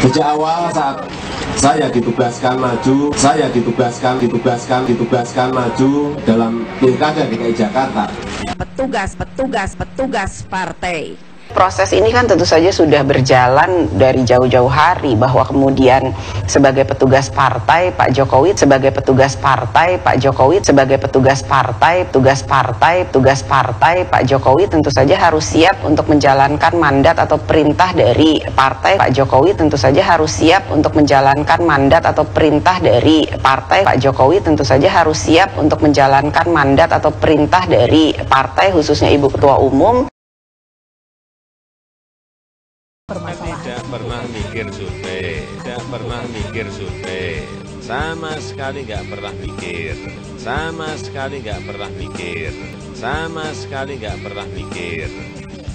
Sejak awal saat saya ditugaskan maju dalam Pilkada DKI Jakarta. Petugas partai. Proses ini kan tentu saja sudah berjalan dari jauh-jauh hari, bahwa kemudian sebagai petugas partai Pak Jokowi Pak Jokowi tentu saja harus siap untuk menjalankan mandat atau perintah dari partai. Pak Jokowi tentu saja harus siap untuk menjalankan mandat atau perintah dari partai. Pak Jokowi tentu saja harus siap untuk menjalankan mandat atau perintah dari partai, khususnya Ibu Ketua Umum. Tidak pernah mikir survei, sama sekali nggak pernah mikir.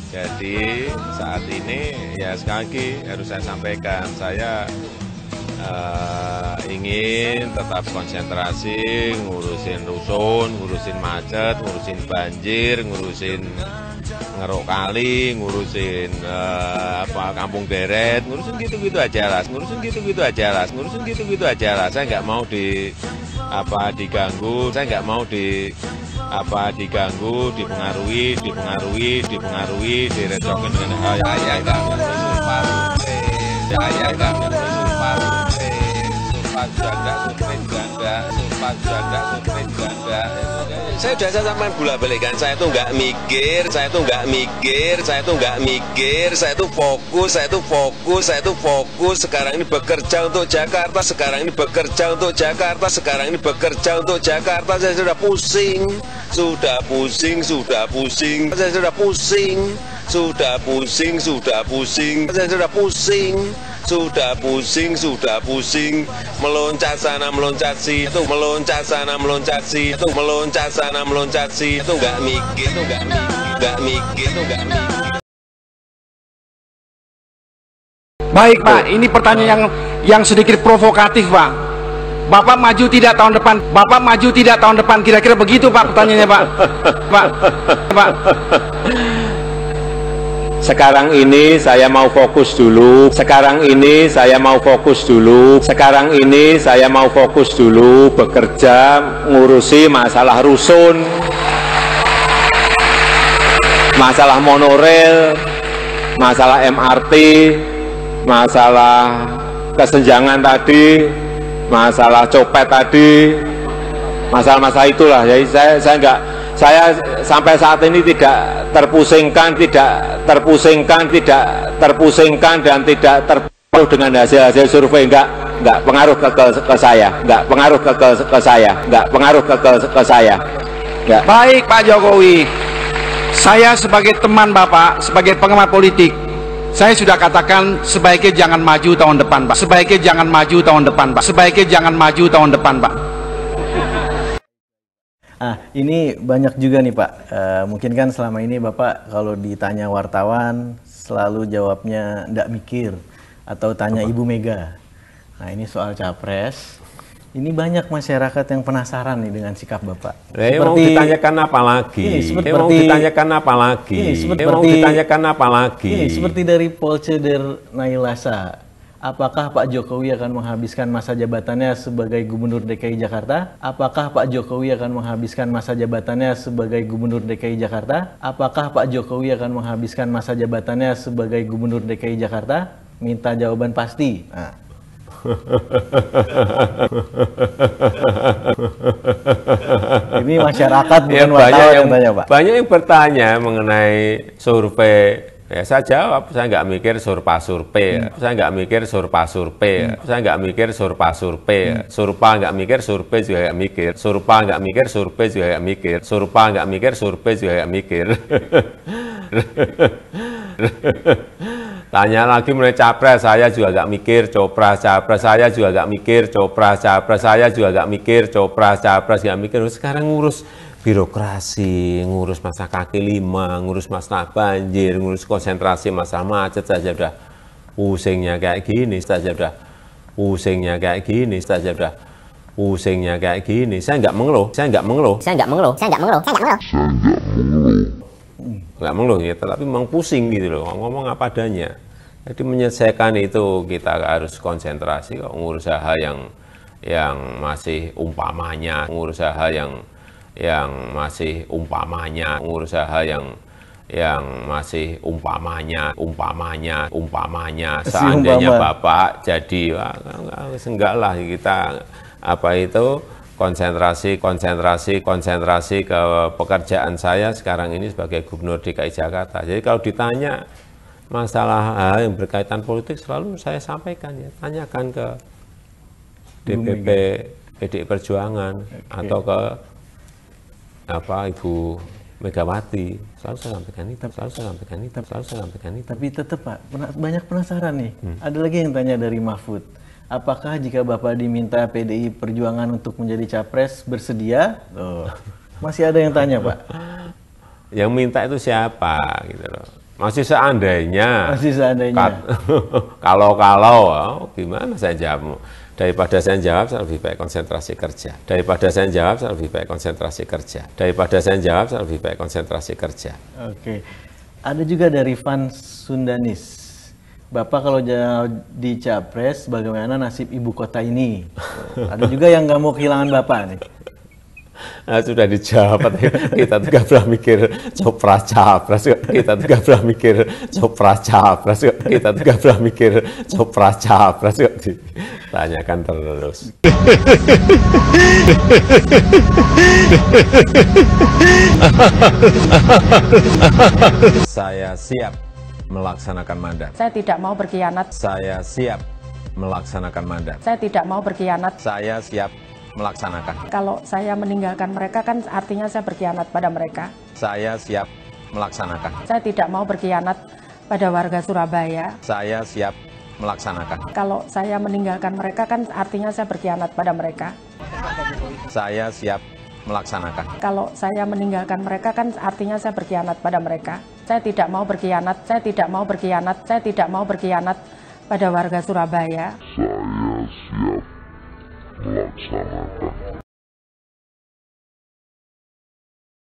Jadi saat ini ya sekali lagi harus saya sampaikan, saya ingin tetap konsentrasi ngurusin rusun, ngurusin macet, ngurusin banjir, ngurusin ngeruk kali, ngurusin kampung deret, ngurusin gitu-gitu aja lah. Saya nggak mau diganggu, dipengaruhi, direcokin dengan hal yang saya sudah sampaikan bolak-balik, saya tuh nggak mikir, saya tuh fokus, sekarang ini bekerja untuk Jakarta, saya sudah pusing, meloncat sana meloncat situ, itu nggak mikir. Baik Pak, ini pertanyaan yang sedikit provokatif Pak. Bapak maju tidak tahun depan, kira-kira begitu Pak pertanyaannya Pak. Sekarang ini saya mau fokus dulu, bekerja ngurusi masalah rusun, masalah monorail, masalah MRT, masalah kesenjangan tadi, masalah copet tadi, masalah-masalah itulah. Jadi saya sampai saat ini tidak terpusingkan dan tidak terpengaruh dengan hasil survei, enggak pengaruh ke saya. Enggak. Baik Pak Jokowi, saya sebagai teman Bapak, sebagai pengamat politik, saya sudah katakan sebaiknya jangan maju tahun depan Pak. Ini banyak juga nih Pak, mungkin kan selama ini Bapak kalau ditanya wartawan selalu jawabnya ndak mikir atau tanya Ibu Mega. Nah ini soal capres, ini banyak masyarakat yang penasaran nih dengan sikap Bapak. Mau ditanyakan apa lagi? Seperti dari Polceder Nailasa. Apakah Pak Jokowi akan menghabiskan masa jabatannya sebagai Gubernur DKI Jakarta? Apakah Pak Jokowi akan menghabiskan masa jabatannya sebagai Gubernur DKI Jakarta? Minta jawaban pasti. Ini masyarakat bukan wartawan yang tanya Pak. Banyak yang bertanya mengenai survei. Ya saya jawab, saya nggak mikir surpa survei, surpa nggak mikir, survei juga nggak mikir. Tanya lagi mengenai capres, saya juga nggak mikir, capres saya juga nggak mikir. Sekarang ngurus birokrasi, ngurus masalah kaki lima, ngurus masalah banjir, ngurus konsentrasi masalah macet saja udah pusingnya kayak gini, saya nggak mengeluh gitu, tapi memang pusing gitu loh, ngomong apa adanya. Jadi menyelesaikan itu kita harus konsentrasi kok, ngurus hal yang masih umpamanya, ngurus hal yang masih umpamanya, ngurus hal yang masih umpamanya, seandainya Bapak jadi, enggak lah kita konsentrasi ke pekerjaan saya sekarang ini sebagai Gubernur DKI Jakarta. Jadi kalau ditanya masalah hal yang berkaitan politik selalu saya sampaikan ya, tanyakan ke DPP PDI Perjuangan atau ke Ibu Megawati, selalu saya sampaikan itu. Tapi tetap Pak, banyak penasaran nih. Ada lagi yang tanya dari Mahfud. Apakah jika Bapak diminta PDI Perjuangan untuk menjadi capres bersedia? Masih ada yang tanya Pak. Yang minta itu siapa gitu loh. Masih seandainya. Kalau gimana saya jawab? Daripada saya jawab, saya lebih baik konsentrasi kerja. Oke. Ada juga dari Van Sundanis. Bapak kalau jadi capres, bagaimana nasib ibu kota ini? Ada juga yang nggak mau kehilangan Bapak nih. Nah, sudah dijawab, kita tuh gak pernah mikir copra capres, tanyakan terus. Saya siap melaksanakan mandat. Saya tidak mau berkhianat. Saya siap melaksanakan mandat. Saya tidak mau berkhianat. Saya siap melaksanakan. Kalau saya meninggalkan mereka kan artinya saya berkhianat pada mereka. Saya siap melaksanakan. Saya tidak mau berkhianat pada warga Surabaya. Saya siap melaksanakan. Kalau saya meninggalkan mereka kan artinya saya berkhianat pada mereka. Saya siap melaksanakan. Kalau saya meninggalkan mereka kan artinya saya berkhianat pada mereka. Saya tidak mau berkhianat. Saya tidak mau berkhianat. Saya tidak mau berkhianat pada warga Surabaya. Saya siap melaksanakan.